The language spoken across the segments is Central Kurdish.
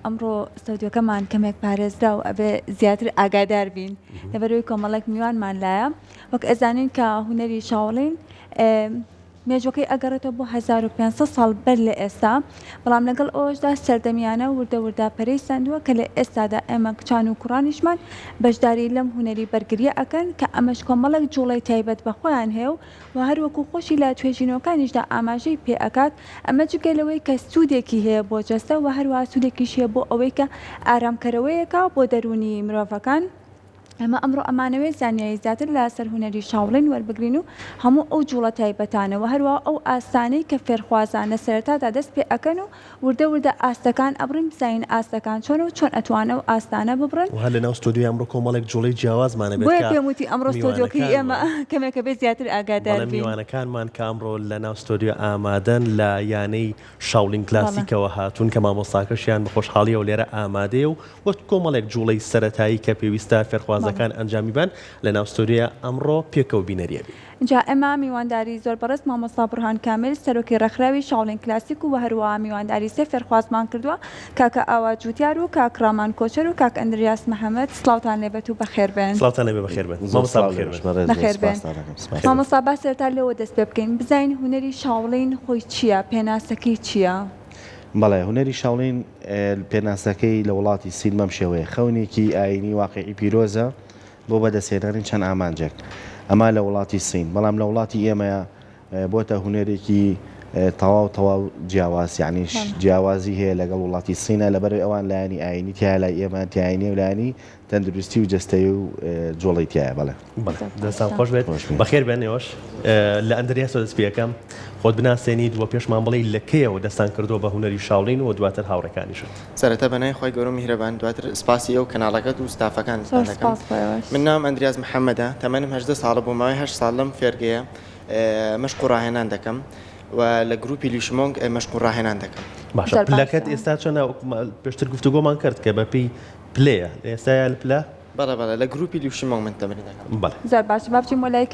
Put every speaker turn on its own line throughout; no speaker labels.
ئەمڕۆ ستۆدیۆکەمان کەمێک پارێزرا و ئەبێ زیاتر ئاگادار بین لەبەرەوەی کۆمەڵێک میوانمان لایە وەک ئەزانین کە هونەری شاوڵین مێژوەکەی ئەگەڕێتەوە بۆ 1500 ساڵ بەر لە ئێستا بەڵام لەگەڵ ئەوەشدا سەردەمیانە وردە ورداپەرەی سندووە کە لە ئێستادا ئێمە کچان و کوڕانیشمان بەشداری لەم هونەری بەرگریە ئەکەن کە ئەمەش کۆمەڵێک جوڵەی تایبەت بەخۆیان هەیە و هەروەکو خۆشی لە توێژینەوەکانیشدا ئاماژەی پێ ئەکات ئەمە جگەلەوەی کە سوودێکی هەیە بۆ جەستە و هەروە سوودێکیش هەیە بۆ ئەوەی کە ئارامکەرەوەیەکە بۆ دەرونی مرۆڤەکان ئەمە ئەمڕۆ ئەمانەوەی زانیاری زیاتر لە سەر هونەری شاوڵین وەربگرین و هەموو ئەو جوڵە تایبەتانەوە هەروە ئەو ئاستانەی کە فێرخوازانە سەرەتادا دەست پێ ئەکەن و وردە وردە ئاستەکان ئەبڕین بزانین ئاستەکان چۆن و چۆن ئەتوانە و ئاستانە ببڕن
و هەر لەناو ستۆدیۆی ئەمڕۆ کۆمەڵێک جوڵەی جیاوازمانە بێت
بۆیە پێم وتی ئەمڕۆ ستۆدیۆکەی ئێمە کەمێکە بێت زیاتر ئاگادار بین
میوانەکانمان کە ئەمڕۆ لەناو ستۆدیۆ ئامادەن لە یانەی شاوڵین کلاسیکەوە هاتوون کە مامۆستاکەشیان بە خۆشحاڵیەوە لێرە ئامادەیە و وەک کۆمەڵێک جوڵەی سەرەتایی کە پێویستە فێرخوازەکان ئەنجامی بن لەناو ستۆدیۆ ئەمڕۆ پێکەوە بینەریە بێت.
جا ئێمە میوانداری زۆر بەڕست مامۆستا بورهان کامل سەرۆکی ڕێکخراوی شاوڵین کلاسیک و هەروە میوانداری سێ فێرخوازمان کردووە کاکە ئاوا جوتیار و کاک ڕامان کۆچەر و کاک ئەندریاس محەممەد سڵاوتان لێبێت و بەخێر بێن.
سڵاوتان لێبێ بەخێر بێن. مامۆستا
بەخێر بێن. مامۆستا با سەرتا لەوە دەست پێ بکەین بزانین هونەری شاوڵین خۆی چییە؟ پێناسەکەی چییە؟
بەڵێ هونەری شاوڵین پێناسەکەی لە وڵاتی سین بەم شێوەیە خەونێکی ئاینی واقعی پیرۆزە بۆ بەدەستێنانی چەند ئامانجێک ئەما لە وڵاتی سین بەڵام لە وڵاتی ئێمەیە بۆتە هونەرێکی تەواو جیاواز یعنی جیاوازی هەیە لەگەڵ وڵاتی سینە لەبەر ئەوان لایانی ئاینی تیا لای ئێمە تیاینی و لایانی تەندروستی و جستەی و جۆڵی تایە بەڵێ
دەستان خۆش بێت بەخێر بێنێوەش لە ئەندریاسەوە دەست پێەکەم خۆت بناسێنیت وە پێشمان بڵێ لەکەیەوە دەستان کردووە بە هونەری شاوڵین و دواتر هاوڕەکانیشت.
سەرەتا بەنای خۆی گەورە میهرەبان دواتر سپاسی ئەو کەناڵەکەت و ستافەکان دەکەم. من نام ئەندریاز محەممەدە تەمەنم 18 ساڵە بۆ ماوەی 8 ساڵ لەم فێرگەیە مەشق و ڕاهێنان دەکەم و لە گروپی لیشمۆنگ مەشق و ڕاهێنان دەکەم.
باشە پلەکەت ئێستا چۆنە پێشتر گفتوگۆمان کرد کە بەپی پلەیە ئێستایا لە پلە؟
بەڵێ لە گروپی لیشمۆنگ من تەمرین دەکەم.
بەڵێ
زۆر باش بابچین وەلای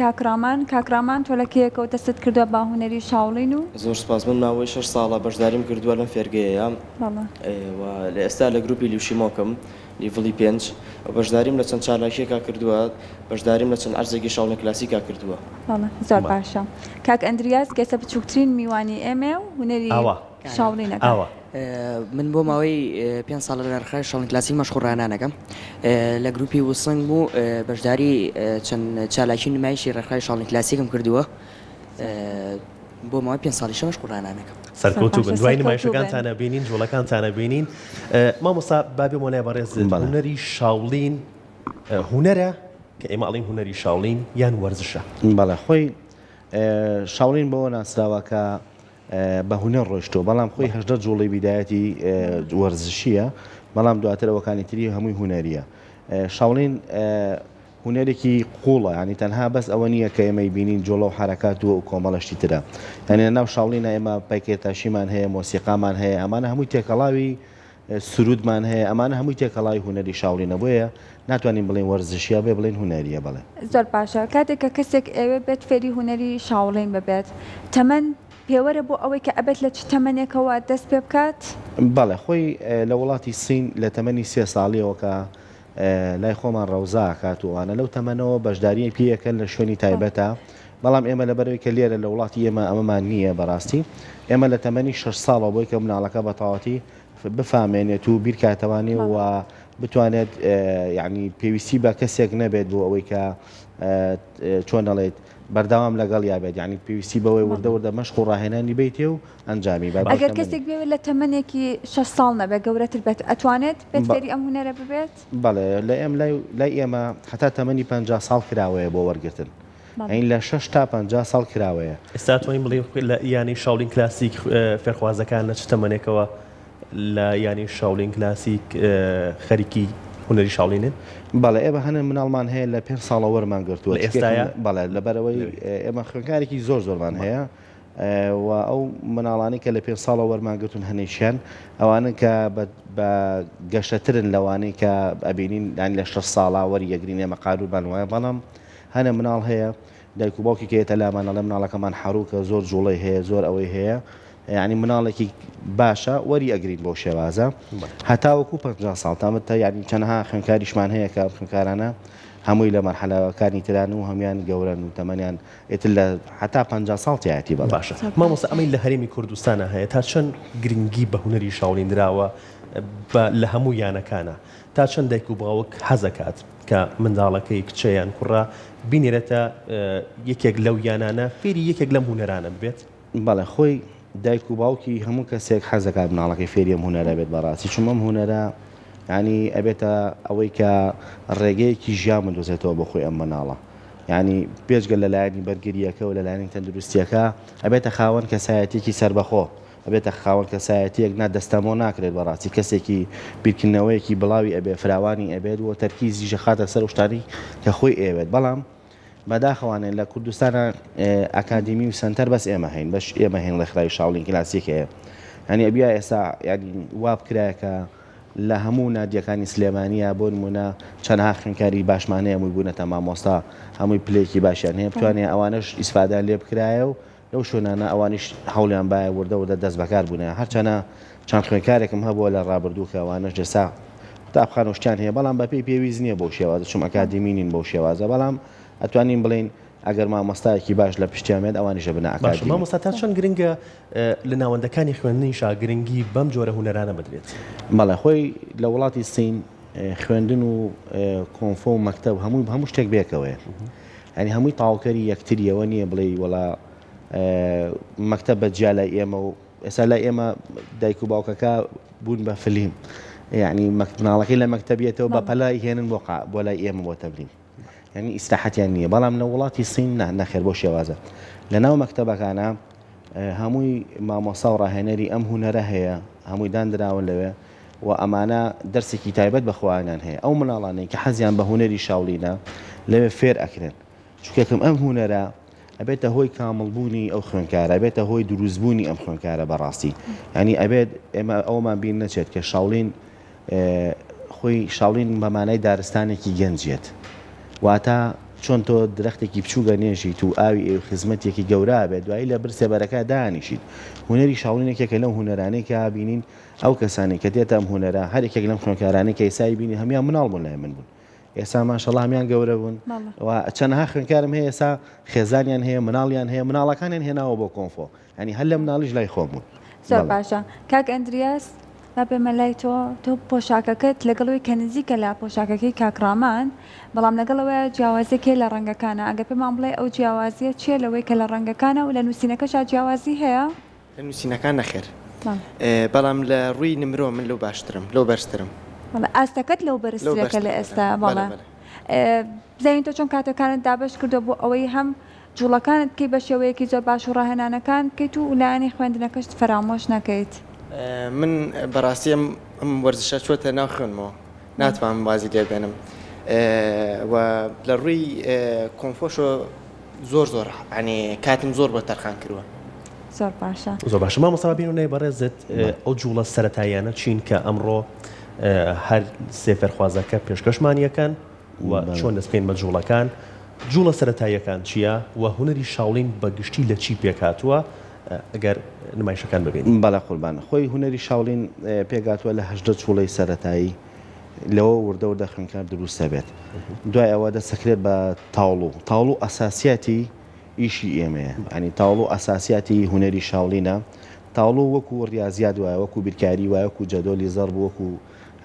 کاکرامان تۆ لە کێیەکەوە دەست کردووە با هونەری شاوڵین و
زۆر سپاس من ماوەی 6 ساڵە بەشداریم کردووە لەم فێرگەیە لە ئێستا لە گروپی لیشمۆکم لیڤڵی 5 بەشداریم لە چەند چالاکیەکە کردووە بەشداریم لە چەند ئەرزێکی شاوڵین کلاسیکا کردووە.
زۆر باشە کاک ئەندریاس گەسە بچووکترین میوانی ئێمە و هونەری شاوڵینەکە.
من بۆ ماوەی 5 ساڵ لە ڕێکخراوی شاوڵین کلاسیک مەشق و ڕاهێنانەکەم لە گروپی وسنگ بوو بەشداری چەند چالاکی نمایشی ڕێکخراوی شاوڵین کلاسیکم کردووە بۆ ماوەی 5 ساڵی مەشق و ڕاهێنانەکەم.
سەرکەوتوو بن دوای نمایشەکانتانە بینین جوڵەکانتانە بینین. مامۆستا بابێ مۆلای بەڕێز هونەری شاوڵین هونەرە کە ئێمە ئەڵین هونەری شاوڵین یان وەرزشە؟
بەڵێ خۆی شاوڵین بەوە ناسراوەکە بە هونەر ڕۆیشتەوە بەڵام خۆی هەژدە جوڵی بیدایەتی وەرزشیە بەڵام دواتر ئەوەکانی تری هەمووی هونەریە. شاوڵین هونەرێکی قوڵە ینی تەنها بەس ئەوە نییە کە ئێمەی بینین جۆڵە و حرەکات و کۆمەڵەشتی ترە یعنی ناو شاوڵینە ئێمە پایکێتاشیمان هەیە مۆسیقامان هەیە ئەمانە هەمووی تێکەڵاوی سرودمان هەیە ئەمانە هەمووی تێکەڵاوی هونەری شاوڵینە بۆیە ناتوانین بڵین وەرزشیە بێ بڵین هونەریە. بڵێ
زۆر باشە کاتێک کە کەسێک ئێوە بێت فێری هونەری شاوڵین ببێت تەمەەن پێوەرە بۆ ئەوەی کە ئەبێت لە چ تەمەنێکەوە دەست پێ بکات؟
بەڵێ خۆی لە وڵاتی سین لە تەمەنی 3 ساڵیەوە کە لای خۆمان ڕەوزا کاتوانە لەو تەمەنەوە بەشداریە پێیەکەن لە شوێنی تایبەتە بەڵام ئێمە لەبەرەوەی کە لێرە لە وڵاتی ئێمە ئەمەمان نییە بەڕاستی ئێمە لە تەمەنی 6 ساڵە بۆی کە مناڵەکە بەتەواتی بفامێنێت و بیرکاتەوانی و بتوانێت یعنی پێویستی بە کەسێک نەبێت بۆ ئەوەی کە چۆن دەڵێت بەردەوام لەگەڵ یابێت یعنی پێویستی بەوەی وردە مەشق و ڕاهێنانی بیتێ و ئەنجامی
ئەگەر کەسێک بێت لە تەمەنێکی 6 ساڵ نەبێ گەورەتر بێت ئەتوانێت بێت فێری ئەم هونەرە ببێت؟
بەڵێ لە ئێم لای ئێمە حتا تەمەنی 50 ساڵ کراوەیە بۆ وەرگرتن ئەین لە 6 تا 50 ساڵ کراوەیە.
ئێستا توانین بڵێ لە ینی شاوڵین کلاسیک فێرخوازەکان لە چ تەمەنێکەوە لە ینی شاوڵین کلاسیک خەریکی هونەری شاوڵینن؟
بەڵێ ئێمە هەنە مناڵمان هەیە لە 5 ساڵە وەرمان گرتووە
ئێستاە
بەڵێ لەبەرەوەی ئێمە خوێنکارێکی زۆرمان هەیە و ئەو مناڵانی کە لە 5 ساڵە وەرمان گرتون هەنێشیان ئەوانن کە بە گەشترن لەوانەی کە ئەبینین دانی لە 6 ساڵا وەریەگرین ئێمە قارورمان وایە بەڵام هەنە مناڵ هەیە دایک و باوکی کێتە لامان ئەڵێ مناڵەکەمان حەڕووکە زۆر جوڵەی هەیە زۆر ئەوەی هەیە ینی مناڵێکی باشە وەری ئەگرین بۆ شێوازە هەتاوەکو 50 ساڵ تامتە ینی چەندها خوێنکاریشمان هەیە کە خوێنکارانە هەمووی لە مەرحەلەکانی تران و هەمویان گەورن و تەمەنیان ئێتر لە هەتا 50 ساڵ تایەتی بە
باشە مامۆستا ئەمەی لە هەرێمی کوردستانە هەیە تا چەند گرنگی بە هونەری شاولینراوە لە هەموو یانەکانە تا چەند دایک و باوک حەزەکات کە منداڵەکەی کچەیان کوڕا بینێرێتە یەکێک لەو یانانە فێری یەکێک لەم هونەرانە بێت
بەڵێ خۆی دایک و باوکی هەموو کەسێک حەزەکات مناڵەکەی فێری ئەم هونەرە بێت بەڕاستی چون ئەم هونەرە ینی ئەبێتە ئەوەی کە ڕێگەیەکی ژیان بدۆزێتەوە بە خۆی ئەم مناڵە ینی پێشگە لەلایەنی بەرگریەکە و لەلایەنی تەندروستیەکە ئەبێتە خاوەن کەسایەتێکی سربەخۆ ئەبێتە خاوەن کەسایەتیەک دەستەمۆ ناکرێت بەڕاستی کەسێکی بیرکردنەوەیەکی بڵاوی ئەبێ فراوانی ئەبێت و تەرکیزی ژەخاتە سەر شتانی کە خۆی ئێوێت بەڵام بەداخەوانێت لە کوردستانە ئەکادمی و سنتەر بەس ئێمە هەین بەش ئێمە هێن لە خرای شاولین کلاسیک هەیە ینی ئەبیا ئێستا ینی وا بکرایەکە لە هەموو نادیەکانی سلێمانیە بۆ نمونە چەندها خوێنکاری باشمانەیە هەمووی بوونەتە مامۆستا هەمووی پلێکی باشیان هەیە بتوانێت ئەوانش ئیسفادان لێ بکرایە و لەو شوێنانە ئەوانش هەوڵیان باە وردە دەست بەکار بوونە هەرچەنە چەند خوێنکارێکم هەبووە لە ڕابردوو کە ئەوانش جەسا قوتابخانە و شتیان هەیە بەڵام بەپێی پێویست نییە بۆ شێوازە چون ئەکادیمینین بۆ شێوازە بەڵام ئەتوانین بڵین ئەگەر مامۆستایەکی باش لە پشتیامێت ئەوانیشە بنە ئەکادیمی
مامۆستا تا چەند گرنگە لە ناوەندەکانی خوێندنیشا گرنگی بەم جۆرە هونەرانە بدرێت
بەڵێ خۆی لە وڵاتی سین خوێندن و کۆنفۆ و مەکتەب هەموو شتێک بێکەوەیە ینی هەمووی تاواکەری یەکتریەوە نییە بڵێ وڵا مەکتەب بەجیا لای ئێمە و ئێستا لای ئێمە دایک و باوکەکە بوون بە فلیم یعنی مناڵەکەی لە مەکتەبیێتەوە بە پەلای هێنن بۆ لای ئێمە بۆ تەبلیم ینی ئیسلاحەتیان نییە بەڵام لە وڵاتی سین نەخێر بۆ شێوازە لە ناو مەکتەبەکانە هەمووی مامۆستا و ڕاهێنەری ئەم هونەرە هەیە هەمووی دانراون لەوێ و ئەمانە دەرسێکی تایبەت بەخوایان هەیە ئەو مناڵانەی کە حەزیان بە هونەری شاولینە لەوێ فێر ئەکرێن چونکەکەم ئەم هونەرە ئەبێتە هۆی کامڵبوونی ئەو خوێنکارە ئەبێتە هۆی دروستبوونی ئەم خوێنکارە بەڕاستی ینی ئەبێت ئێمە ئەومان بین نەچێت کە شاولین خۆی شاولین بەمانای دارستانێکی گەنجێت واتە چۆن تۆ درەختێکی بچووگە نێژیت و ئاوی ئێو خزمەتێکی گەورە بێت دوایی لە برسێ بەرەکە دانیشیت هونەری شاولینێکێکە لەم هونەرانەی کە بینین ئەو کەسانی کە دێتە ئەم هونەرە هەرێکێک لەم خوێنکارانەی کە ئێسای بینی هەمیان مناڵ بوون لای من بوون ئێستا ماشەڵڵا هەمیان گەورە بوون و چەندها خوێنکارم هەیە ئێستا خێزانیان هەیە مناڵیان هەیە مناڵەکانیان هێناوە بۆ کۆنفۆ ینی هەر لە مناڵیش لای خۆم بوون
زۆر باشە کاک ئەندریاس با بێمە لای تۆ پۆشاکەکەت لەگەڵەوەی کە نزیکە لە پۆشاکەکەی کاکرامان بەڵام لەگەڵەوە جیاوازێکی لە ڕەنگەکانە ئەگە پێمان بڵێ ئەو جیاوازیە چیە لەوەی کە لە ڕەنگەکانە و لە نووسینەکەشا جیاوازی هەیە
لە نووسینەکان نەخێر بەڵام لە ڕووی نمرۆ من لەو باشترم لەو بەرزترم
ئاستەکەت لەو بەرزترەکە لە ئێستا بەڵێ بزانین تۆ چۆن کاتەکانت دابش کردو بۆ ئەوەی هەم جوڵەکانت کەی بە شێوەیەکی زۆر باش و ڕاهێنانەکان بکەیت و لایەنی خوێندنەکەشت فەرامۆش نەکەیت
من بەڕاستی ئەم وەرزشە چۆتە ناو خوێنمەوە ناتوانم بازی لێ بێنم و لە ڕووی کۆنفۆشۆ زۆر ینی کاتم زۆر بە تەرخان کردووە
زۆر باشە
زۆر باشە مامۆستا بینونەی بەڕێزت ئەو جوڵە سەرەتاییانە چین کە ئەمڕۆ هەر سێفەرخوازەکە پێشکەشمانیەکان و چۆن دەستپێن بە جوڵەکان جوڵە سەرەتاییەکان چییە و هونەری شاولین بەگشتی لە چی پێکاتووە ئەگەر نمایشەکان ببین
بەڵە قوربانە خۆی هونەری شاولین پێگاتووە لە 18 جوڵەی سەرەتایی لەوە وردە خوێنکار دروستە بێت دوای ئەوە دەسەکرێت بە تاوڵ و ئەساسیاتی ئیشی ئێمەیە ینی تاوڵ و ئەساسیاتی هونەری شاولینە تاوڵ وەکو ریاضیات وایە وەکو بیرکاری وایە وەکو جەدۆلی زەرب وەکو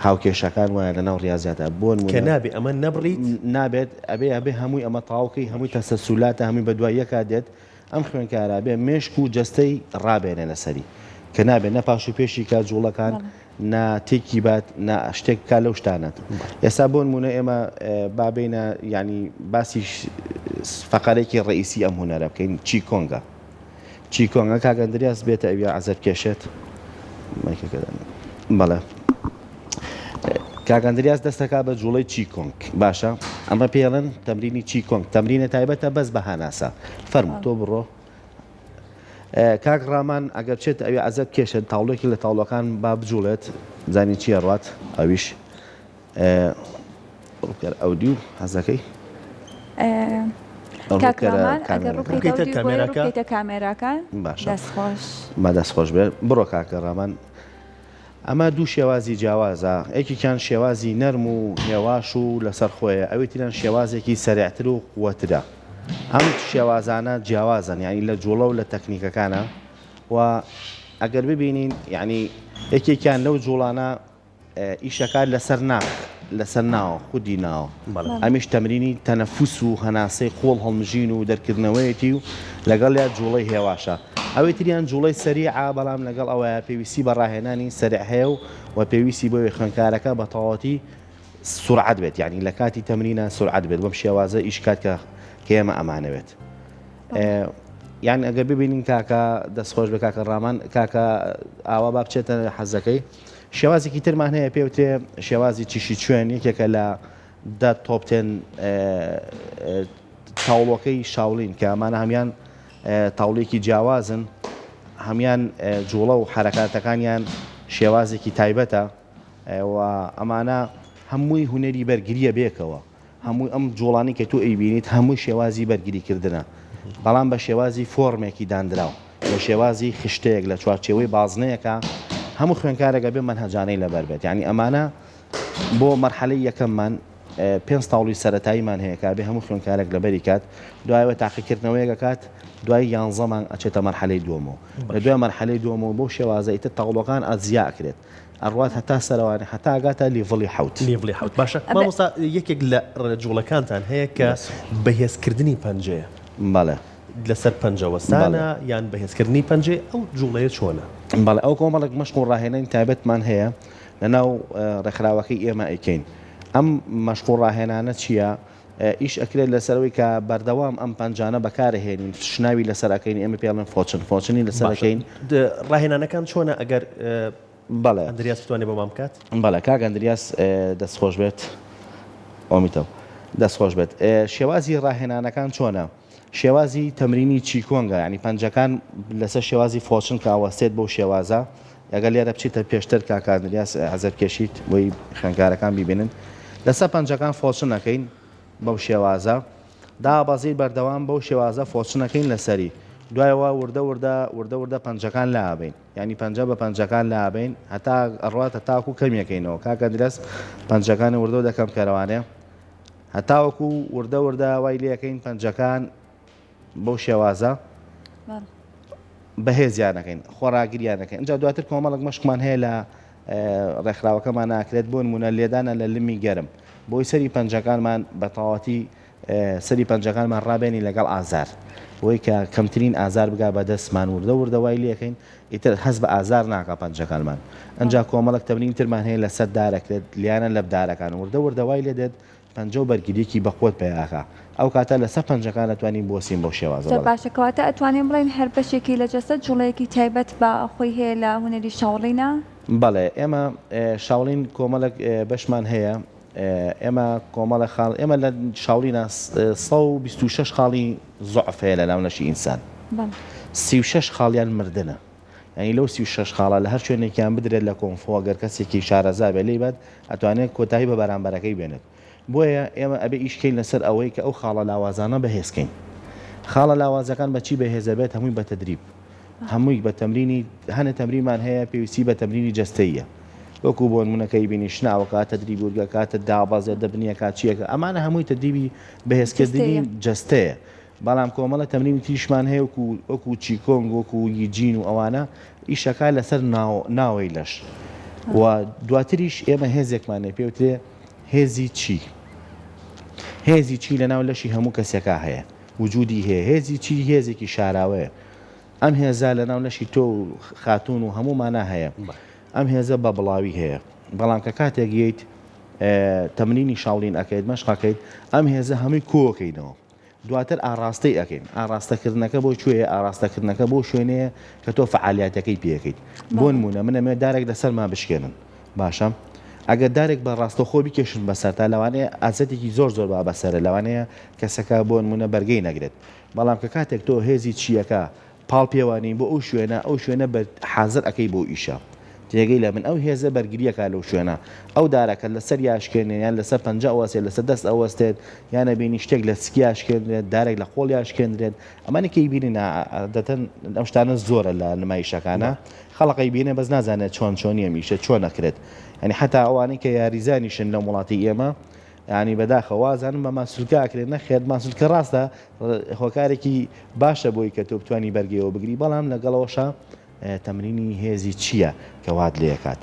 هاوکێشەکان وایە لەناو ریاضیاتە بۆن
کە نابێ ئەمە نەبڕیت
نابێت ئەبێ هەمووی ئەمە تاوکەی هەمووی تەسەسولاتە هەمووی بە دوای یەکا دێت ئەم خوێنکارە بێ مێشک و جەستەی ڕابێنێ لەسەری کە نابێت نە پاش و پێشی کا جوڵەکان ناتێکی بات شتێک کا لەو شتانێت ئێستا بۆ نمونە ئێمە بابینە ینی باسی فەقەرێکی ڕئیسی ئەم هونەرە بکەین چی کۆنگە کاگەندریاس بێتە ئەویا عەزەب کێشێت بەڵێ کاگەندریاس دەستەکا بە جوڵەی چی کۆنگ باشە ئەمە پێڵن تەمرینی چی کۆنگ تەمرینە تایبەتە بەس بە هاناسە فەرموو تۆ بڕۆ کاک ڕامان ئەگەر بچێت ئەوێ عەزەب کێشێت تاوڵێکی لە تاوڵەکان با بجوڵێت زانی چیە ڕات ئەویش ئەودی و حەزەکەی
کاکڕامان ئەگەر
ڕووکەیتە کامێراکە؟
ڕووکەیتە کامێراکان
باشە
دەستخۆش
مەدەستخۆش بێت بڕۆ کاکەڕامان ئەمە دوو شێوازی جیاوازە یەکێکیان شێوازی نەرم و هێواش و لەسەر خۆیە ئەوێتیان شێوازێکی سەریعتر و قووەترە ئەم شێوازانە جیاوازن یعنی لە جوڵە و لە تەکنیکەکانە و ئەگەر ببینین یعنی یەکێکیان لەو جوڵانە ئیشەکان لەسەر ناوە خودی ناوە ئەمیش تەمرینی تەنەفوس و هەناسەی خۆڵ هەڵمژین و دەرکردنەوەیەتی و لەگەڵ یا جوڵەی هێواشە ئەوەی تریان جوڵەی سەریعە بەڵام لەگەڵ ئەوەیە پێویستی بە ڕاهێنانی سەریع هەیە و پێویستی بۆ خوێندکارەکە بە تەواوەتی سورعەت بێت یعنی لە کاتی تەمرینە سورعەت بێت بەم شێوازە ئیشکات کە ئێمە ئەمانەوێت یان ئەگەر ببینین کاکە دەستخۆش بە کاکە ڕامان کاکە ئاوا با بچێتە حەزەکەی شێوازێکی ترمان هەیە پێوتێ شێوازی چیشی کوێن یەکێکە لە دا تۆپتێن تاوڵەکەی شاولین کە ئەمانە هەمیان تاوڵێکی جیاوازن هەمیان جوڵە و حرەکاتەکانیان شێوازێکی تایبەتە و ئەمانە هەمووی هونەری بەرگریە بێکەوە هەمووی ئەم جوڵانی کە تو ئەیبینیت هەمووی شێوازی بەرگریکردنە بەڵام بە شێوازی فۆرمێکی دانراوە بە شێوازی خشتەیەک لە چوارچێوەی بازنەیەەکە هەموو خوێنکارێکە بێ منهەجانەی لەبەر بێت یعنی ئەمانە بۆ مەرحەلەی یەکەممان پێنج تاوڵی سەرەتاییمان هەیە کا بێ هەموو خوێنکارێک لەبەری کات دوایەوە تاقیکردنەوەیەکە کات دوای 11 مانگ ئەچێتە مەرحەلەی دووەمەوە لە دوای مەرحەلەی دووەمەوە بۆ شێوازە ئیتر تاوڵەکان ئەجزیا ئەکرێت ئەڕوات هەتا سەرەوانێ هەتا ئەگاتە لیڤڵی حوت
باشە مامۆستا یەکێک لە جوڵەکانتان هەیە کە بەهێزکردنی پەنجەیە
بەڵێ
لەسەر پەنجەوەستانە یان بەهێزکردنی پەنجێ ئەو جوڵەیە چۆنە
بەڵێ ئەو کۆمەڵک مەشق و ڕاهێنانی تایبەتمان هەیە لەناو ڕێکخراوەکەی ئێمە ئەیکەین ئەم مەشق و ڕاهێنانە چییە؟ ئیش ئەکرێت لەسەرەوەی کە بەردەوام ئەم پەنجانە بەکارهێنین شناوی لەسەرەکەین ئێمە پێڵێن فۆچنی لەسەرەکەین
ڕاهێنانەکان چۆنە ئەگەر
بەڵێ
ئەندریاس بتوانێت بۆ مام بکات؟
بەڵێ کاک ئەندریاس دەستخۆش بێت ئۆمیتەوە دەستخۆش بێت شێوازی ڕاهێنانەکان چۆنە؟ شێوازی تەمرینی چیکۆنگە ینی پەنجەکان لەسەر شێوازی فۆچن کە ئاوەستێت بەو شێوازە ئەگەر لێرە بچیتە پێشتر کاکاندریاس حەزەر کێشیت بۆی خوێنکارەکان ببینن لەسەر پەنجەکان فۆچنەکەین بەو شێوازە دابەزی بەردەوام بەو شێوازە فۆچنەکەین لەسەری دوایەوە وردە پەنجەکان لابین ینی پەنجە بە پەنجەکان لابین هەتا ئەڕاتە تاکو کەمیەکەینەوە کاکەندرس پەنجەکانی وردە دەکەم کەروانێ هەتاوەکو وردە وای لەکەین پەنجەکان بەو شێوازە بەهێزیانەکەین خۆراگریانەکەین اینجا دواتر کۆمەڵک مەشقمان هەیە لە ڕێکخراوەکەمان ناکرێت بۆ نمونە لێدانە لە لمی گەرم بۆی سەری پەنجەکانمان بە تەواوەتی سەری پەنجەکانمان ڕابێنی لەگەڵ ئازار بۆی کە کەمترین ئازار بگا بە دەستمان وردە وای لەکەین ئیتر هەست بە ئازار ناکە پەنجەکانمان ئەنجا کۆمەڵک تەمرین ترمان هەیە لەسەر دارەکرێت لیانە لە بدارەکان وردە وای لێ دێت پەنجە و بەرگریەکی بەخۆت پێیاکە ئەو کاتە لەسەر پەنجەکان دەتوانین بۆسین بۆ شێوازە
باشەکەواتە ئەتوانین بڵین هەر بەشێکی لە جەستە جوڵەیەکی تایبەت بە خۆی هەیە لە هونەری شاوڵینە؟
بەڵێ ئێمە شاولین کۆمەڵک بەشمان هەیە ئێمە کۆمەڵە خاڵ ئێمە لە شاولینە 126 خاڵی زۆعف هەیە لە ناونەشی ئینسان 36 خاڵیان مردنە ینی لەو 36 خاڵە لە هەر شوێنێکیان بدرێت لە کۆنفۆ گەر کەسێکی شارەزا بێ لێ بێت ئەتوانێت کۆتایی بە بەرامبەرەکەی بێنێت بۆیە ئێمە ئەبێ ئیشکەین لەسەر ئەوەی کە ئەو خاڵە لاوازانە بەهێزکەین خاڵە لاوازەکان بەچی بەهێزە بێت هەمووی بە تەدریب هەمووی بە تەمرینی هەنە تەمریمان هەیە پێویستی بە تەمرینی جەستەیە وەکو بۆ نمونەکەی بینی شناوە کاتە تەدریب وورگە کاتە دابازێت دەبنیە کاچیەکە ئەمانە هەمووی تەدریبی بەهێزکردنی جەستەیە بەڵام کۆمەڵە تەمرینی تریشمان هەیە وەکو چیکۆنگ وەکو یجین و ئەوانە ئیشەکە لەسەر ناوەی لەش و دواتریش ئێمە هێزێکمانێ پێوترێ هێزی چی هێزی چی لە ناو لەشی هەموو کەسێکە هەیە وجودی هەیە هێزی چی هێزێکی شاراوەیە ئەم هێزا لە ناو لەشی تۆ و خاتون و هەمومانە هەیە ئەم هێزە بە بڵاوی هەیە بەڵام کە کاتێک گەیت تەمرینی شاولین ئەەکەیت مەشقەکەیت ئەم هێزە هەمووی کۆکەینەوە دواتر ئاراستەی ئەەکەین ئاراستەکردنەکە بۆ کوێیە ئاراستەکردنەکە بۆ شوێنەیە کە تۆ فعالیاتەکەی پێەکەیت بۆ نمونە منەمێ دارێک لەسەرما بشکێنن باشە ئەگەر دارێک بە ڕاستەخۆ بکێشن بەسەر تا لەوانەیە ئازەتێکی زۆر با بەسەرە لەوانەیە کەسەکە بۆ نمونە بەرگەی نەگرێت بەڵام کە کاتێک تۆ هێزی چیەکە پاڵ پێوانی بۆ ئەو شوێنە بە حازر ئەەکەی بۆ ئیشە تێگەی لە من ئەو هێزە بەرگریەکە لەو شوێنە ئەو دارەکە لەسەر یاشکێنێن یان لەسەر پەنجە ئەوەسێت لەسەر دەست ئەوەستێت یانە بینی شتێک لە سکی یاشکێنرێت دارێک لە خۆڵ یاشکێنرێت ئەمانێکی بینین دەتەن ئەم شتانە زۆرە لە نمایشەکانە خەڵقی بینێ بەس نازانێت چۆنیە میشە چۆن نەکرێت ینی حتا ئەوانەی کە یاریزانیشن لە وڵاتی ئێمە ینی بەداخەوازانم بە ماسوولکاکرێت نەخێت ماسوولکە ڕاستە هۆکارێکی باشە بۆی کە تۆ بتوانی بەرگەوە بگری بەڵام لەگەڵەوەشە تەمرینی هێزی چییە کە وات لێ کات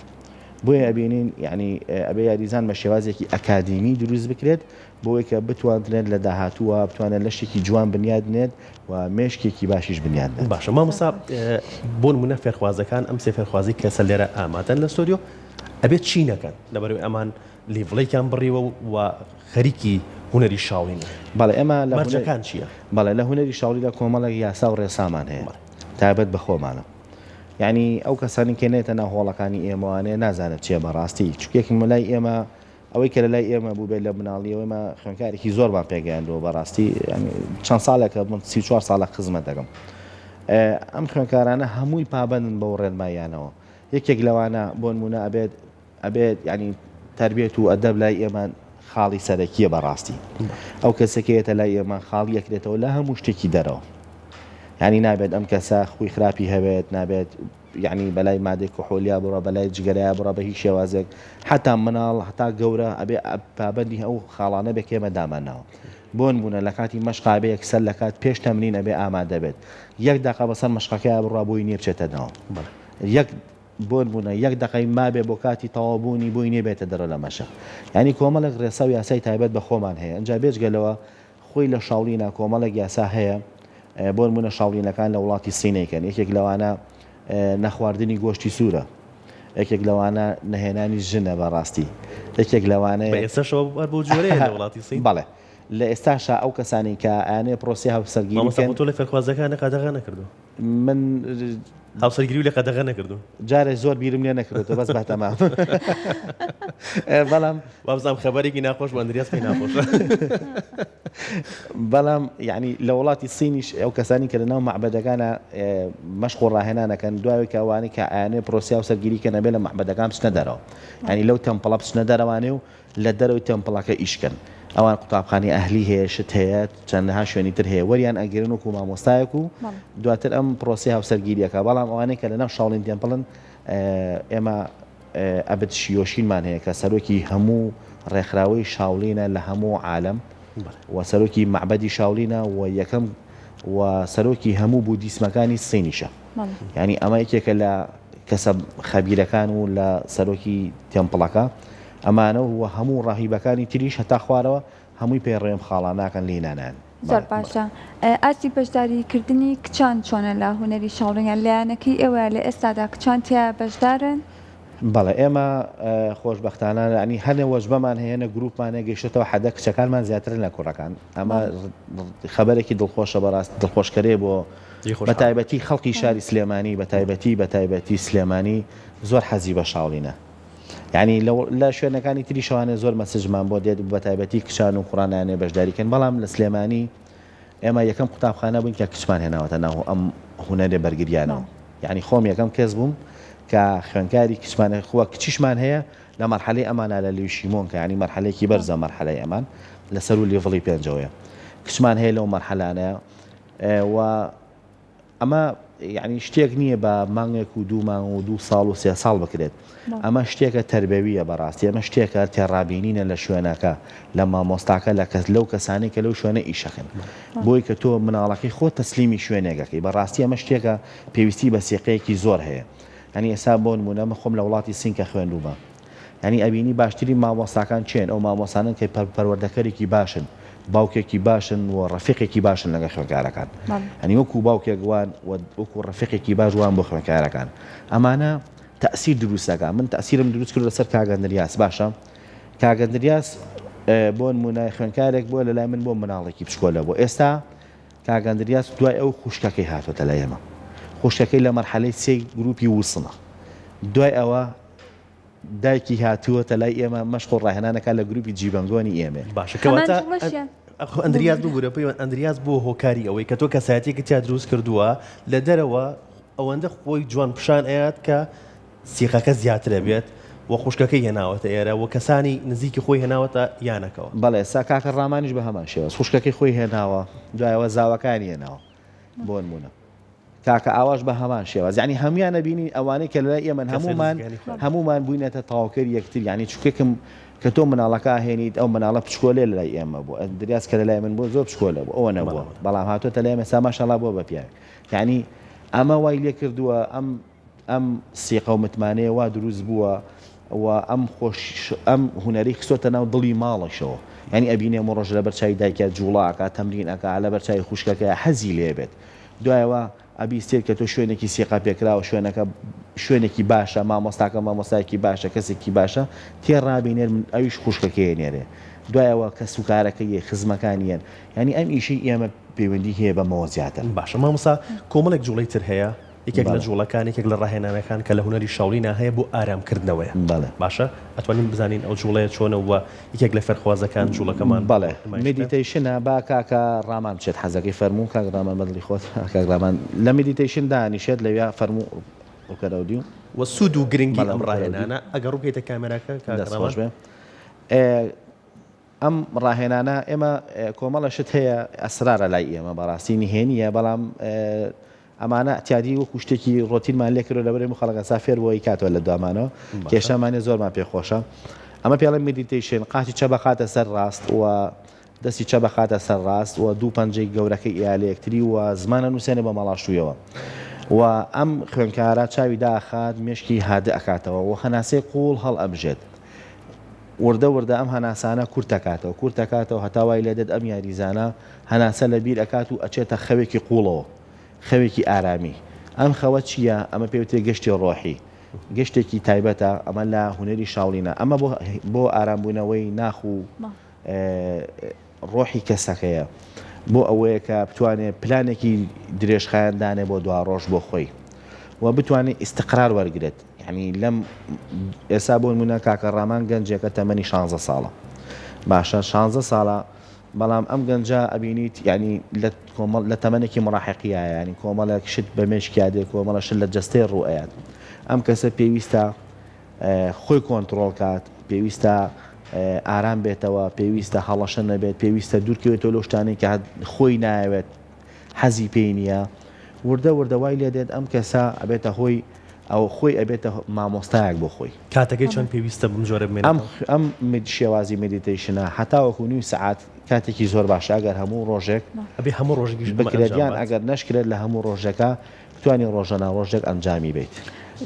بۆیە ئەبینین ینی ئەبێ یاریزان بە شێوازێکی ئەکادیمی دروست بکرێت بۆی کە بتوانێت لە داهاتووە بتوانێت لە شتێکی جوان بنیادنێت و مێشکێکی باشیش بنیادنێت
باشە مامۆستا بۆ نمونە فێرخوازەکان ئەم سێ فێرخوازی کەسە لێرە ئامادەن لە ستۆدیۆ ئەبێت چی نەکەن لەبەرەوەی ئەمان لیڤڵێکیان بڕیوە و خەریکی هونەری شاڵینە
بەڵێ ئێمە لە
مەرجەکان چییە؟
بەڵێ لە هونەری شاڵی لە کۆمەڵێک یاسا و ڕێسامان هەیە تایبەت بە خۆمانە یعنی ئەو کەسانی کێنێتە ناو هۆڵەکانی ئێمەوانێ نازانێت چێ بەڕاستی چکێکی مەلای ئێمە ئەوەی کە لە لای ئێمە بوو بێت لە مناڵیەوە ئێمە خوێنکارێکی زۆرمان پێگەیاندەوە بەڕاستی چەند ساڵێکە من 34 ساڵە خزمەت دەکەم ئەم خوێنکارانە هەمووی پابەندن بەو ڕێنماییانەوە یەکێک لەوانە بۆ نمونە ئەبێت ینی تربێت و ئەدەب لای ئێمە خاڵی سەرەکیە بەڕاستی ئەو کەسێکێتە لای ئێمە خاڵ یەکرێتەوە لە هەموو شتێکی دەرەوە ینی نابێت ئەم کەسە خوی خراپی هەبێت نابێت یعنی بەلای مادێک کحۆلیا بڕە بەلای جگەرەیە بڕە بە هیچ شێوازێک حتا مناڵ هەتا گەورە ئەبێ پابەندی ئەو خاڵانە بێک ئێمە دامانەوە بۆ نمونە لە کاتی مەشقابێ یەکسەر لە کات پێش تەمرین ئەبێ ئامادە بێت یەک داقا بەسەر مەشقەکەیە بڕە بۆی نییە بچێتەنەوە بۆ نمونە یەک دقەی مابێ بۆ کاتی تەواوبوونی بۆی نێبێتە دەرە لە مەشق ینی کۆمەڵێک ڕێسا و یاسای تایبەت بە خۆمان هەیە ئەنجا بێجگەلەوە خۆی لە شاڵینە کۆمەڵێک یاسا هەیە بۆ نمونە شاڵینەکان لە وڵاتی سینەیەکەن یەکێک لەوانە نەخواردنی گۆشتی سوورە یەکێک لەوانە نەهێنانی ژنە بەڕاستی یەکێک لەوانە
ئێستاشەوە بۆ جۆرەیە لە وڵاتی سین
بەڵێ لە ئێستاشا ئەو کەسانی کە ئەیانێ پرۆسی هاوسەرگیری
تۆ لە فێرخوازەکانە قەدەغا نەکردو
من
هاوسەرگیری و لە قەدەغا نەکردو
جارێ زۆر بیرم لێ نەکردێتەوە بەس بەتەمام بەڵام
وابزانام خەبەرێکی ناخۆش بۆ ئەندریاس پێی ناخۆشە
بەڵام یعنی لە وڵاتی سینیش ئەو کەسانی کە لەناو معبەدەکانە مەشق و ڕاهێنانەکەن دوای کە ئەوانەی کە ئاانێ پرۆسی هاوسەرگیری کە نەبێت لە معبەدەکان بچنە دەرەوە ینی لەو تەمپڵە بچنە دەرەوانێ و لە دەرەوەی تەمپڵەکە ئیشکن ئەوان قوتابخانی ئەهلی هەیە شت هەیە چەندەها شوێنی تر هەیە وەریان ئەگەرن وکو مامۆستایەک و دواتر ئەم پرۆسی هاوسەرگیریەکە بەڵام ئەوانەی کە لەناو شاڵین تێمپڵن ئێمە ئەبد شیۆشینمان هەیە کە سەرۆکی هەموو ڕێکخراوەی شاولینە لە هەموو عالم و سەرۆکی معبەدی شاولینە و یەکەم و سەرۆکی هەموو بودیسمەکانی سینیشە ینی ئەمە یەکێکە لە کەسە خەبیرەکان و لە سەرۆکی تێمپڵەکە ئەمانە و هەموو ڕاهیبەکانی تریش هەتا خوارەوە هەمووی پێڕێم خاڵان ناکەن لێنانیان
زۆر باشە ئاسی بەشداریکردنی کچان چۆنە لە هونەری شاڵینە لایەنەکەی ئێوە لە ئێستادا کچان تیا بەشدارن
بەڵێ ئێمە خۆشبەختانە ینی هەنێ وەژبەمان هەیەنە گروپمانە گەیشتەوە حەدە کچەکانمان زیاترن لە کوڕەکان ئەمە خەبەرێکی دڵخۆشە بەڕاست دڵخۆشکەرێ بۆ بە تایبەتی خەڵکی شاری سلێمانی بە تایبەتی سلێمانی زۆر حەزی بە شاڵینە ینی لە شوێنەکانی تری شەوانە زۆر مەسجمان بۆ دێت بە تایبەتی کچان و کوڕانیانێ بەشداریکەن بەڵام لە سلێمانی ئێمە یەکەم قوتابخانە بووین کە کچمان هێناوەتە ناو ئەم هونەرێ بەرگریانەوە یعنی خۆم یەکەم کەس بووم کە خوێنکاری کچمانە خۆ کچیشمان هەیە لە مەرحەلەی ئەمانە لە لیوشیمۆن کە ینی مەرحەلێکی بەرزە مەرحەلەی ئەمان لەسەر و لێڤڵی پێنجەوەیە کچمان هەیە لەو مەرحەلانەیە و ئەمە یعنی شتێک نییە بە مانگێک و دوو مانگ و 2 ساڵ و 3 ساڵ بکرێت ئەمە شتێکە تربەویە بەڕاستی ئەمە شتێکە تێڕابینینە لە شوێنەکە لە مامۆستاکە لە کەس لەو کەسانی کە لەو شوێنە ئیشەکەن بۆی کە تۆ مناڵەکەی خۆ تەسلیمی شوێنێکەکەی بەڕاستی ئەمە شتێکە پێویستی بە سێقەیەکی زۆر هەیە ینی ئێستا بۆ نمونە من خۆم لە وڵاتی سین کە خوێندومە ینی ئەبینی باشترین مامۆستاکان چێن ئەو مامۆسانن کە پەروەردەکەرێکی باشن باوکێکی باشن و ڕەفیقێکی باشن لەگە خوێنکارەکان ئەنی وەکو باوکێک وان وەکو ڕەفیقێکی باش وان بۆ خوێنکارەکان ئەمانە تەأسیر دروستەکە من تەأسیرم دروست کرد لەسەر کاگەندریاس باشە کاگەندریاس بۆ نمونای خوێنکارێک بۆ لەلای من بۆ مناڵێکی بچکۆلە بۆ ئێستا کاگەندریاس دوای ئەو خوشکەکەی هاتوۆتە لای ئێمە خوشکەکەی لە مەرحەلەی 3 گروپی وسنە دوای ئەوە دایکی هاتووەتە لای ئێمە مەشق و ڕاهێنانەکە لە گروپی جیبەنگۆنی ئێمە
باشەکەواتە ئەندریاس ببوورە پێی ئەندریاس بۆ هۆکاری ئەوەی کە تۆ کەسایەتێکی تیا دروست کردووە لە دەرەوە ئەوەندە خۆی جوان پیشان ئاات کە سیقەکە زیاترە بێت وە خوشکەکەی هێناوەتە ئێرە و کەسانی نزیکی خۆی هێناوەتە یانەکەەوە
بەڵێ سا کاکە ڕامانیش بە هەمان شێوە خوشکەکەی خۆی هێناوە دوایەوە زاوەکانی هێناوە بۆ نمونە کاکە ئاواش بە هەمان شێوە یعنی هەمویانە بینی ئەوانەی کە لە ئێمە هەمومان بووینەتە تاواکەری یەکتر یعنی چکێکم کە تۆ مناڵەکە هێنیت ئەو مناڵە پچکۆلێ لە لای ئێمە بوو دریاز کە لە لای من بۆ زۆر پچکۆلە بوو ئەوە نەبووە بەڵام هاتۆتە لای ئێمە ساماشەڵا بۆ بە پیاوێک یعنی ئەمە وای لێ کردووە ئەم سیقە و متمانەیە وا دروست بووە و ئەم هوەری خسۆتە ناو دڵی ماڵەشەوە ینی ئەبینێ ڕۆژ لە بەرچای دایکە جوڵاکە تەمرینەکە لە بەرچای خوشکەکە حەزی لێ بێت دوایەوە ئەبیستێت کە تۆ شوێنێکی سیقا پێکراوە شوێنێکی باشە مامۆستاکە مامۆستایەکی باشە کەسێکی باشە تێڕابینێر من ئەویش خوشکەکەێنێرێ دوایەوە کە سوکارەکەی خزمەکانیان ینی ئەم ئیشی ئێمە پەیوەندی هەیە بەمەوە زیاتر
باشە مامۆستا کۆمەڵێک جوڵەی تر هەیە یەکێک لە جوڵەکان یەکێک لە ڕاهێنانەکان کە لە هوەری شاولینە هەیە بۆ ئارامکردنەوەیە باشە ئەتوانین بزانین ئەو جوڵەیە چۆنەوە یەکێک لە فەرخوازەکان جوڵەکەمان
بەڵێ مدیتیشنە با کاکە ڕامان بچێت حەزەکەی فەرموو کاک ڕامان بەدڵی خۆت کاکڕامان لە مدیتیشن دانیشێت لەوێ فەرموو ڕووکەدەودی
و سوود و گرنگی ئەم ڕاهێنانە ئەگەر ڕووکەیتە کامێراکە
دەستخۆش بێ ئەم ڕاهێنانە ئێمە کۆمەڵەشت هەیە ئەسرارە لای ئێمە بەڕاستی نهێنیە بەڵام ئەمانە ئەتیادی وەکو شتێکی ڕۆتینمان لێکردو لەبەرێ خەڵەکە سافێر بۆی کاتەوە لە دوامانەوە کێشەمانێ زۆرمان پێخۆشە ئەمە پێڵە مدیتیشن قاتی چە بەخاتە سەر ڕاست و دەستی چە بەخاتە سەر ڕاست و دوو پەنجەی گەورەکەی ئیالەیەکتری و زمانە نووسێنە بە مەڵاشوویەوە و ئەم خوێنکارە چاوی داخات مێشکی هادە ئەکاتەوە و هەناسەی قوڵ هەڵ ئەبژێت وردە ئەم هەناسانە کورتەکاتەوە هەتاوای لێدەت ئەم یاریزانە هەناسە لە بیر ئەکات و ئەچێتە خەوێکی قوڵەوە خەوێکی ئارامی ئەم خەوە چییە ئەمە پێوتێ گەشتی ڕۆحی گەشتێکی تایبەتە ئەمە لە هوەری شاولینە ئەمە بۆ ئارامبوونەوەی ناخ و ڕۆحی کەسەکەیە بۆ ئەوەیە کە بتوانێت پلانێکی درێژخایاندانێ بۆ دوا ڕۆژ بۆ خۆی و بتوانێت ئیستقرار وەرگێت یعنی لەم ئێستا بۆ نمونە کاکە ڕامان گەنجێکە تەمەنی 16 ساڵە باشە 16 ساڵە بەڵام ئەم گەنجە ئەبینیت ینی لە تەمەنێکی مڕاحقیە ینی کۆمەڵێک شت بە مێشکیادێک کۆمەڵە شت لە جەستەی ڕوئەیەت ئەم کەسە پێویستە خۆی کۆنتترۆل کات پێویستە ئارام بێتەوە پێویستە هەڵەشە نەبێت پێویستە دوورکەوێتەوە لەو شتانەی کە خۆی نایەوێت حەزی پێی نییە وردەوای لێ دێت ئەم کەسە ئەبێتە هۆی ئەو خۆی ئەبێتە مامۆستایەک بۆ خۆی
کاتەکەی چەند پێویستە بم جۆرە بمێنێت
ئەم شێوازی مدیتیشنە هەتاوەکو نوی سعات کاتێکی زۆر باشە ئەگەر هەموو ڕۆژێک
ئەبێ هەموو ڕۆژێکیش
بکرێتیان ئەگەر نەشکرێت لە هەموو ڕۆژەکە بتوانین ڕۆژەنا ڕۆژێک ئەنجامی بیت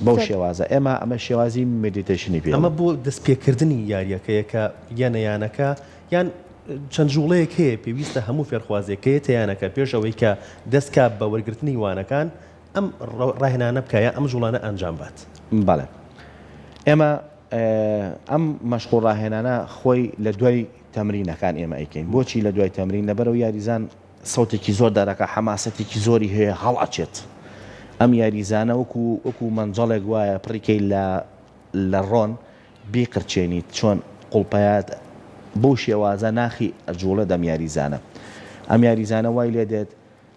بەو شێوازە ئەمە شێوازی مدیتیشنی پێ
ئەمە بۆ دەستپێکردنی یاریەکەیە کە یانەیانەکە یان چەند جوڵەیەک هەیە پێویستە هەموو فێرخوازیەکەیە تیانەکە پێش ئەوەی کە دەستکە بە وەرگرتنی وانەکان ئەم ڕاهێنانە بکایە ئەم جوڵانە ئەنجام بات
بەڵێ ئێمە ئەم مەشغوڵ ڕاهێنانە خۆی لە دوای تەمرینەکان ئێمە ئەیکەین بۆچی لە دوای تەمرین لەبەرەوە یاریزان سەوتێکی زۆر دەرەکە حەماسەتێکی زۆری هەیە هەڵئەچێت ئەم یاریزانە وەکو مەنجەڵێک وایە پڕیکەی لە ڕۆن بیقرچێنیت چۆن قوڵپەیات بۆ شێوازە ناخی ئەجوڵە دەم یاریزانە ئەم یاریزانە وای لێ دێت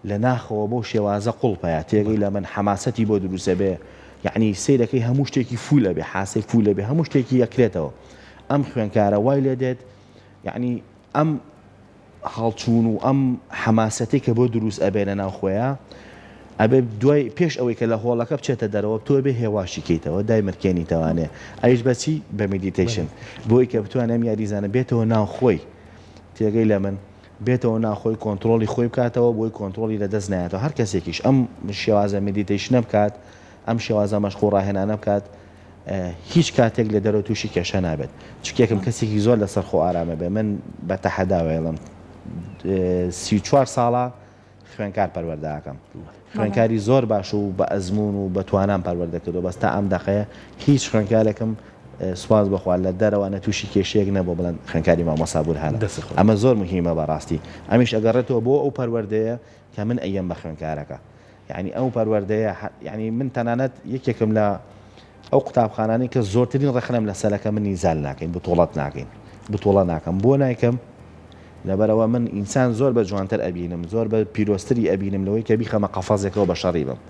لە ناخەوە بۆ شێوازە قوڵپەیە تێگەی لە من حەماسەتی بۆ دروستە بێ یعنی سیرەکەی هەموو شتێکی فولە بێ حاسێک فولە بێ هەموو شتێکی یەکرێتەوە ئەم خوێنکارە وای لێ دێت یعنی ئەم هەڵچوون و ئەم حەماسەتی کە بۆ دروست ئەبێنە ناو خۆیە ئەبێ دوای پێش ئەوەی کە لە هۆڵەکە بچێتە دەرەوە تۆ بێ هێواشیکەیتەوە دای مرکێنی تەوانێ ئەیش بەچی بە مدیتیشن بۆی کە بتوانێم یاریزانە بێتەوە ناو خۆی تێگەی لە من بێتەوە ناخۆی کۆنتترۆلی خۆی بکاتەوە بۆی کۆنتترۆلی لە دەست نایێتەوە هەر کەسێکیش ئەم شێوازە مدیتیشنە بکات ئەم شێوازە مەشغوڵ ڕاهێنانە بکات هیچ کاتێک لە دەرەوە تووشی کێشە نابێت چکێکم کەسێکی زۆر لەسەر خۆ ئارامە بێ من بە تەحەداوێڵم 34 ساڵە خوێنکار پەروەردەکەم خوێنکاری زۆر باش و بە ئەزمون و بەتوانان پەروەردەکردەوە بەستا ئەم دەقەیە هیچ خوێنکارێکم سوپاس بخوا لە دەرەوە نەتووشی کێشەیەک نەبوو بڵێن خوێنکاری مامۆستا بورهانە ئەمە زۆر مهمە بەڕاستی ئەمیش ئەگەڕێتەوە بۆ ئەو پەروەردەیە کە من ئەیەم بە خوێنکارەکە یعنی ئەو پەروەردەیە یعنی من تەنانەت یەکێکم لە ئەو قوتابخانانی کە زۆرترین ڕێخنم لە سەرەکە منی زال ناکەین بتوڵە ناکەم بۆ نایکەم لەبەرەوە من ئینسان زۆر بە جوانتر ئەبینم زۆر بە پیرۆستری ئەبینم لەوەی کە بیخەمە قەفەزێکەوە بە شەڕی بم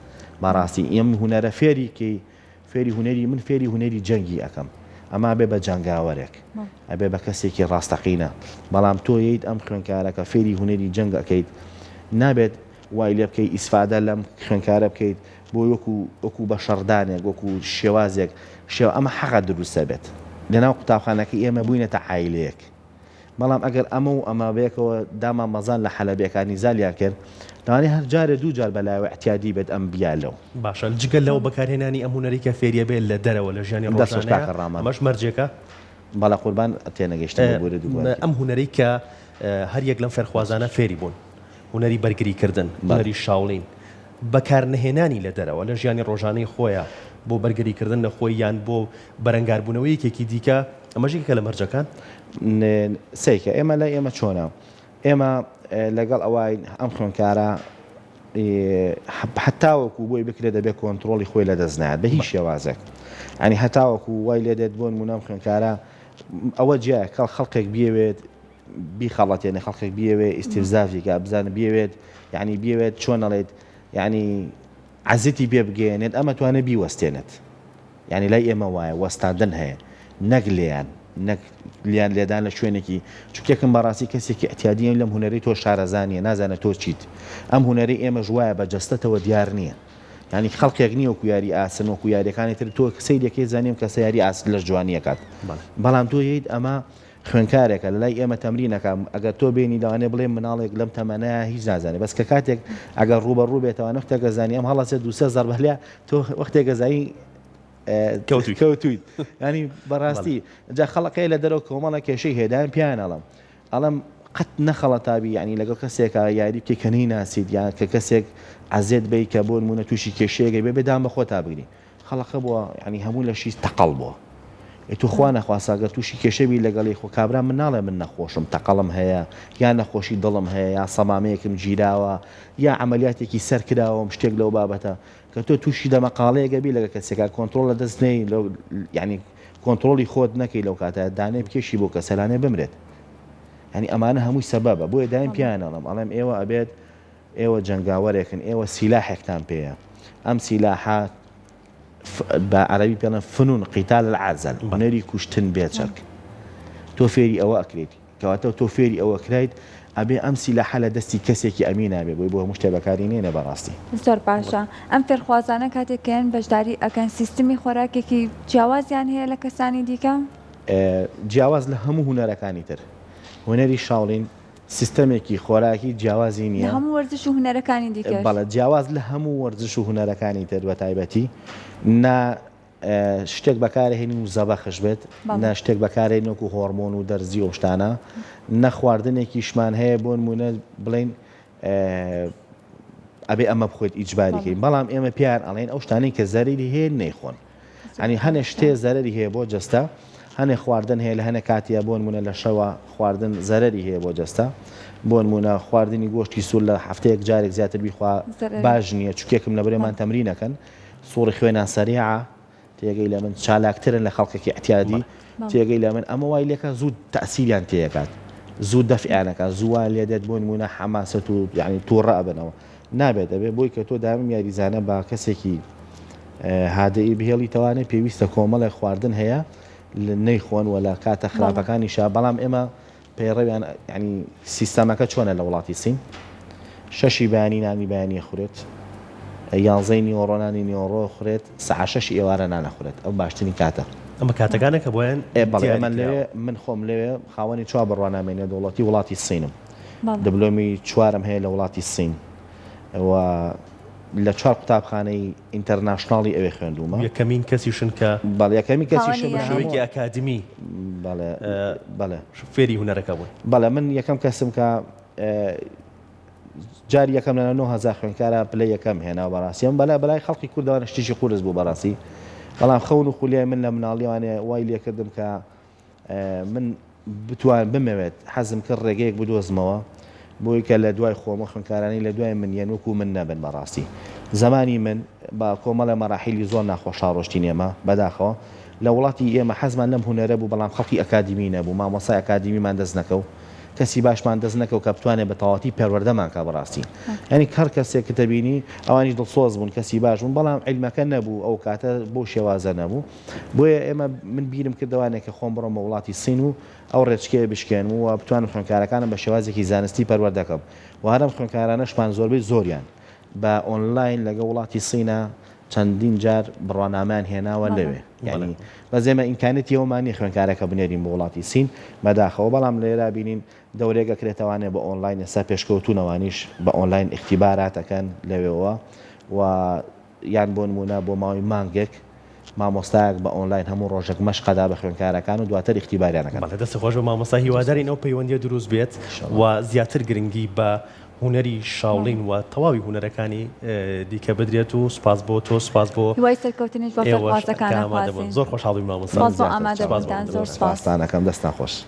بەڕاستی ئێم هونەرە فێریکەی فێری هوەری من فێری هوەری جەنگی ئەەکەم ئەما بێ بە جەنگاوەرێک ئەبێ بە کەسێکی ڕاستەقینە بەڵام تۆ ییت ئەم خوێنکارەکە فێری هوەری جەنگ ئەەکەیت نابێت وای لێ بکەیت ئیسفادە لەم خوێنکارە بکەیت بۆ وەکو بە شەردانێک وەکو شێوازێک ئەمە حەقە دروستە بێت لەناو قوتابخانەکە ئێمە بووینەتە عایلەیەک بەڵام ئەگەر ئەمە بێکەوە دامان مەزان لە حەلەبیەکانی زالیان کرد لەوانەیە هەر جارێ دوو جار بەلایەوە احتیادی بێت ئەم بیالەوە
باشە جگەل لەوە بەکارهێنانی ئەم هوەریکە فێریە بێت لە دەرەوە لە ژیانی ڕۆژانەیە ئەمەش مەرجێکە
بەڵا قوربان تێنەگەیشتە بۆرە دوو
ئەم هوەری کە هەر یەک لەم فێرخوازانە فێری بوون هوەری بەرگریکردن هوەری شاولین بەکارنهێنانی لە دەرەوە لە ژیانی ڕۆژانەی خۆیە بۆ بەرگریکردن لە خۆی یان بۆ بەرەنگاربوونەوەی یەکێکی دیکە ئەمەژێکە لە مەرجەکان
سیکە ئێمە لە ئێمە چۆنە ئێمە لەگەڵ ئەوای ئەم خوێنکارە هەتاوەکو بۆی بکرێت دەبێت کۆنتترۆلی خۆی لە دەستنات بە هیچ شێوازێک ئەنی هەتاوەکو وای لێ دێت بۆن مونام خوێنکارە ئەوە جیای کەڵ خەڵکێک بێوێت بیخەڵەتێنێ خەڵکێک بێوێ ئیسیرزافیکە بزانە بێوێت یعنی بێوێت چۆنەڵێت یعنی عزیتی بێ بگەێنێت ئەمە توانە بیوەستێنێت یعنی لای ئێمە وایە وەستادن هەیە نەک لیان لیان لێدان لە شوێنێکی چکێکم بەڕاستی کەسێکی ئەتیادیان لەم هوەری تۆ شارەزانیە نازانە تۆ چیت ئەم هوەری ئێمە ژوایە بە جەستەتەوە دیار نییە ینی خەڵکێک نییە وەکو یاری ئاسن وەکو یاریەکانی تر تۆ سەیرەکەی زانیم کە سەیاری ئاس لە جوانیەکات بەڵام تۆ ییت ئەمە خوێنکارێکە لە لای ئێمە تەمرینەکە ئەگەر تۆ بینی داوانێ بڵێ مناڵێک لەم تەمەنایە هیچ نازانێ بەس کە کاتێک ئەگەر ڕوبەڕوو بێتەوە نەختێک گەزانی ئەم هەڵەسێت دووسە زەربەلیا تۆ وەختێک گەزایی کەوتویت ینی بەڕاستی جا خەڵەکەی لە دەرەوە کۆمەڵە کێشەی هێدان پیانەڵم ئەڵم قەت نەخەڵە تابی ینی لەگەڵ کەسێکە یاری بکەنی ناسیت یان کە کەسێک عزیێت بی کە بۆ نمونە تووشی کێشەیەگەی بێ بێدام بەخۆ تا بگری خەڵەکە بووە ینی هەموو لە شیش تەقەڵ بووە تو خوا نەخواساگەر تووشی کێشەوی لەگەڵی خۆ کابرا من ناڵێ من نەخۆشم تەقەڵم هەیە یا نەخۆشی دڵم هەیە یا سەمامەیەکم گیراوە یا عملیاتێکی سەر کراوەم شتێک لەو بابەتە کە تۆ تووشی دەمەقاڵەیەگە بی لەگە کەسێکا کۆنتترۆل لە دەستنەی ینی کۆنتترۆلی خۆت نەکەی لەو کاتە دانێ بکێشی بۆ کەسەلانێ بمرێت ینی ئەمانە هەمووی سەبەبە بۆیە دایم پیانەڵم ئەڵێم ئێوە ئەبێت ئێوە جەنگاوەرێکن ئێوە سیلاحێکتان پێەیە ئەم سیلاحات بە عەرەبی پێڵێن فنون قیتال العازل هونەری کوشتن بێچەک تۆ فێری ئەوە ئەکرێت کەواتە تۆ فێری ئەوە کرایت ئەبێ ئەم سیلاحە لە دەستی کەسێکی ئەمینابێ بۆی بۆ هەموو شتێ بەکاری نێنە بەڕاستی
زۆر باشە ئەم فێرخوازانە کاتێکیان بەشداری ئەکەن سیستمی خۆراکێکی جیاوازیان هەیە لە کەسانی دیکە
جیاواز لە هەموو هونەرەکانی تر هونەری شاولین سیستەمێکی خۆراکی جیاوازی نییە
هەموو وەرزش و هونەرەکانی دیکە
بەڵە جیاواز لە هەموو وەرزش و هونەرەکانی تر بە تایبەتی شتێک بەکارهێنین و زەبەخش بێت نە شتێک بەکارهێن وەکو هۆرمۆن و دەرزی و شتانە نەخواردنێکیشمان هەیە بۆ نمونە بڵێن ئەبێ ئەمە بخۆیت ئیجباریکەین بەڵام ئێمە پیان ئەڵێن ئەو شتانەی کە زەرری هەیە نەیخۆن ینی هەنێ شتێ زەرری هەیە بۆ جەستە هەنێ خواردن هەیە لە هەنە کاتیە بۆ نمونە لە شەوە خواردن زەرری هەیە بۆ جەستە بۆ نمونە خواردنی گۆشتی سوور لە هەفتەیەک جارێک زیاتر بیخوا باش نییە چکێکم لە بەرێمان تەمرینەکەن سوڕی خوێنان سەریعە تێگەی لە من چالاکترن لە خەڵکێکی احتیادی تێگەی لە من ئەمە وای لێکە زوو تەسیریان تێکات زوو دەفعیانەکە زووان لێ دێت بۆ نمونە حەماسەت و یعنی تووڕە ئەبنەوە نابێت دەبێت بۆی کە تۆ دامم یاریزانە بە کەسێکی هادەئی بهێڵی توانێت پێویستە کۆمەڵی خواردن هەیە نەیخۆن ولا کاتە خراپەکانی شا بەڵام ئێمە پەیڕەویان ینی سیستەمەکە چۆنە لە وڵاتی سین شەشی بەیانی نانی بەیانی خورێت یانزەی نیۆڕۆنانی نیۆڕۆ خورێت سەعە شەشی ئێوارە نانەخورێت ئەو باشترین کاتە
ئەمە کاتەکانە کە بۆیان
بەڵێ من خۆم لێوێ خاوەنی چوا بڕوانامێنێ دەوڵەتی وڵاتی سینم دبلۆمی چوارم هەیە لە وڵاتی سین لە چوار قوتابخانەی ئینتەرناشناڵی ئەوێ خوێندومە
یەکەمین کەسیشن کە
بەڵێ یەکەمی کەسیشن
شوێکی ئەکادمی
بەڵێ
فێری هونەرەکە بوون
بەڵێ من یەکەم کەسم کە جاری یەکەم لە 9,000 خوێنکارە پلە یەکەم هێنا بەڕاستیم بەلای خەڵکی کوردەوە شتیشی قورس بوو بەڕاستی بەڵام خەون و خولیای من لە مناڵیوانێ وای لێ کردم کە من بتوان بمەوێت حەزم کرد ڕێگەیەک بدۆزمەوە بۆی کە لە دوای خۆمە خوێنکارانی لە دوای من یەن وەکو من نەبن بەڕاستی زمانی من بە کۆمەڵە مەراحیلی زۆر ناخۆشا ڕۆشتی نێمە بەداخەوە لە وڵاتی ئێمە حەزمان لەم هونەرە بوو بەڵام خەڵکی ئەکادمی نەبوو مامۆسای ئەکادمیمان دەست نەکەوت کەسی باشمان دەست نەکەوت کە بتوانێت بە تەواتی پەروەردەمان کا بەڕاستی ینی هەر کەسێک کە تەبینی ئەوانی دڵسۆز بوون کەسی باش بوون بەڵام عیلمەکە نەبوو ئەو کاتە بۆ شێوازە نەبوو بۆیە ئێمە من بیرم کردوانێک کە خۆم بڕۆم بە وڵاتی سین و ئەو ڕێچکەیە بشکێن و بتوانم خوێندکارەکانم بە شێوازێکی زانستی پەروەردەکەم و هەرم خوێندکارانەشمان زۆربەی زۆریان بە ئۆنلاین لەگە وڵاتی سینە چەندین جار بڕوانامان هێناوە لەوێ یعنی بەزێمە ئیمکانێتی ئەومانی خوێندکارەکە بنێرین بە وڵاتی سین بەداخەوە بەڵام لێرا بینین دەورێگە کرێتەوانێ بە ئۆنلاین ئێستا پێشکەوتونەوانیش بە ئۆنلاین اختیباراتەکەن لەوێەوە و یان بۆ نمونە بۆ ماوەی مانگێک مامۆستایەک بە ئۆنلاین هەموو ڕۆژێک مەشقەدا بە خوێندکارەکان و دواتر اختیباریانەکەن
دەست خۆش بە مامۆستا هیوادارین ئەو پەیوەندیە دروست بێت و زیاتر گرنگی بە هوەری شاولین و تەواوی هوەرەکانی دیکە بدرێت و سپاس بۆ تۆ سپاس بۆ
هیوای سەرکەوتنیش بە فێرخوازەکانە
زۆر خۆشحاڵی مامۆستا
ئامادەبوونتان زۆر سپاس
سپاسانەکەم دەستان خۆش.